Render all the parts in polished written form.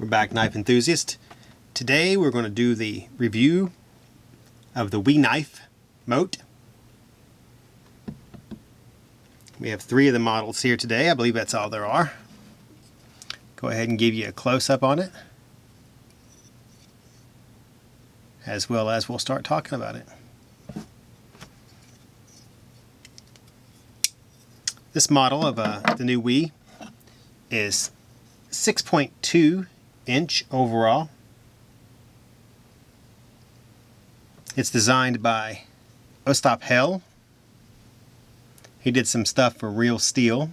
We're back, knife enthusiast. Today we're going to do the review of the Ltd Mote. We have 3 of the models here today. I believe that's all there are. Go ahead and give you a close-up on it, as well as we'll start talking about it. This model of the new Ltd is 6.2 inch overall. It's designed by Ostap Hell. He did some stuff for Real Steel.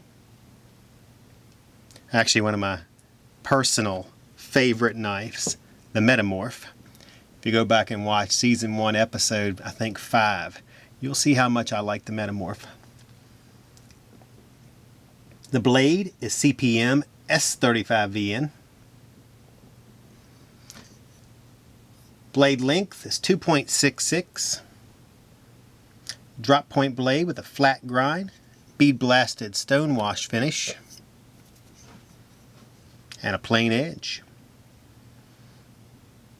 Actually, one of my personal favorite knives, the Metamorph. If you go back and watch season 1 episode, I think 5, you'll see how much I like the Metamorph. The blade is CPM S35VN. Blade length is 2.66. Drop point blade with a flat grind, bead blasted Stonewashed finish, and a plain edge.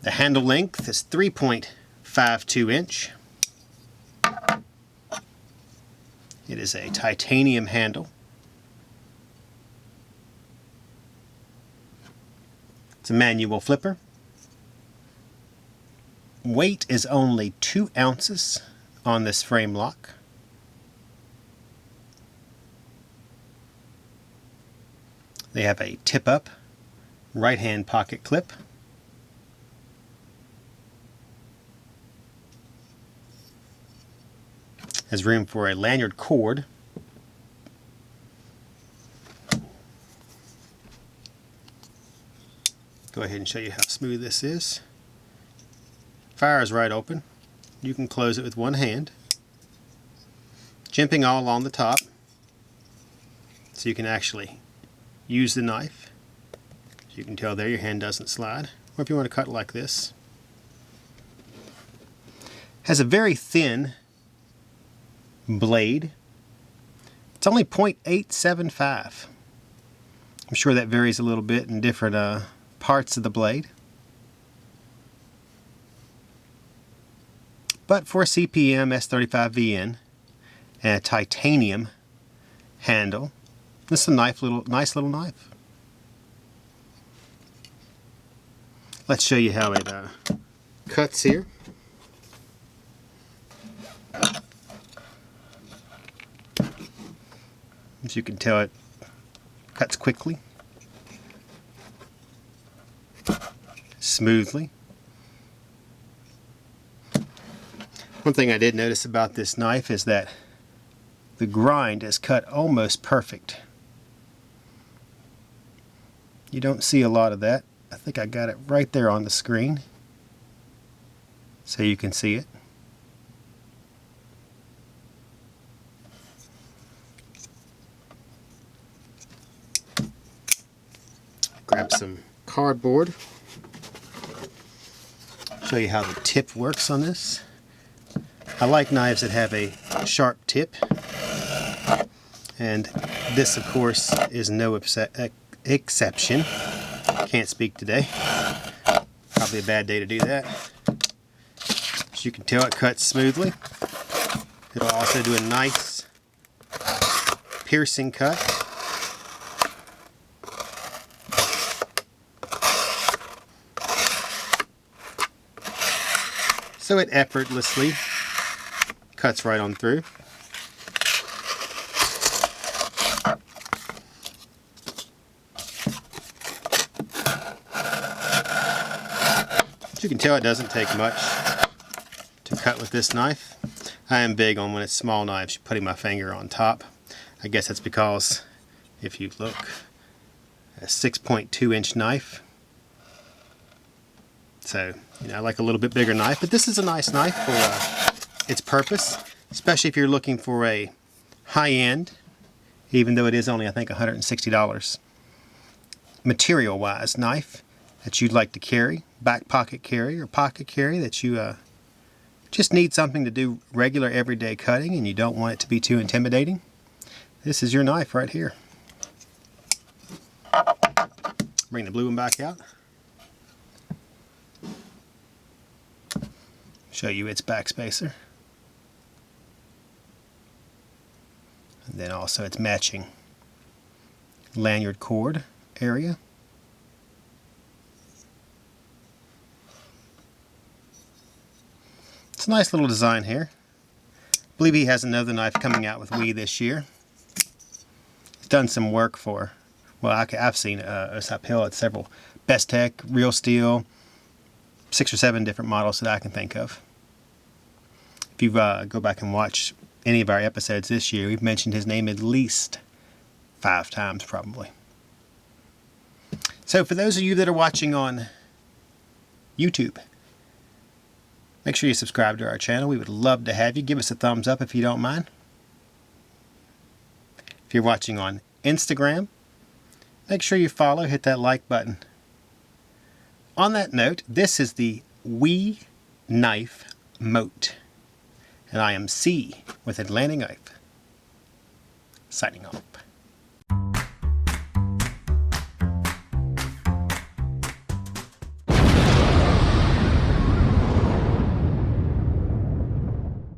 The handle length is 3.52 inch. It is a titanium handle. It's a manual flipper. Weight is only 2 ounces on this frame lock. They have a tip-up right-hand pocket clip. Has room for a lanyard cord. Go ahead and show you how smooth this is. Fires right open. You can close it with one hand. Jimping all on the top, so you can actually use the knife. As you can tell there, your hand doesn't slide. Or if you want to cut like this. Has a very thin blade. It's only 0.875. I'm sure that varies a little bit in different parts of the blade. But for a CPM S35VN and a titanium handle, this is a nice little knife. Let's show you how it cuts here. As you can tell, it cuts quickly, smoothly. One thing I did notice about this knife is that the grind is cut almost perfect. You don't see a lot of that. I think I got it right there on the screen so you can see it. Grab some cardboard. Show you how the tip works on this. I like knives that have a sharp tip, and this of course is no exception. Can't speak today. Probably a bad day to do that. As you can tell, it cuts smoothly. It'll also do a nice piercing cut. So it effortlessly cuts right on through. As you can tell, it doesn't take much to cut with this knife. I am big on when it's small knives, putting my finger on top. I guess that's because if you look, a 6.2 inch knife. So, you know, I like a little bit bigger knife, but this is a nice knife for its purpose, especially if you're looking for a high-end, even though it is only, I think, $160, material-wise knife that you'd like to carry, back pocket carry or pocket carry, that you just need something to do regular everyday cutting and you don't want it to be too intimidating. This is your knife right here. Bring the blue one back out. Show you its backspacer. And then also its matching lanyard cord area. It's a nice little design here. I believe he has another knife coming out with WE this year. He's done some work for, well, I've seen us uphill at several Best Tech, Real Steel, 6 or 7 different models that I can think of. If you go back and watch any of our episodes this year, we've mentioned his name at least 5 times probably. So for those of you that are watching on YouTube, make sure you subscribe to our channel. We would love to have you. Give us a thumbs up if you don't mind. If you're watching on Instagram, make sure you follow, hit that like button. On that note, this is the WE Knife Mote. And I am C with Atlantic Knife, signing off.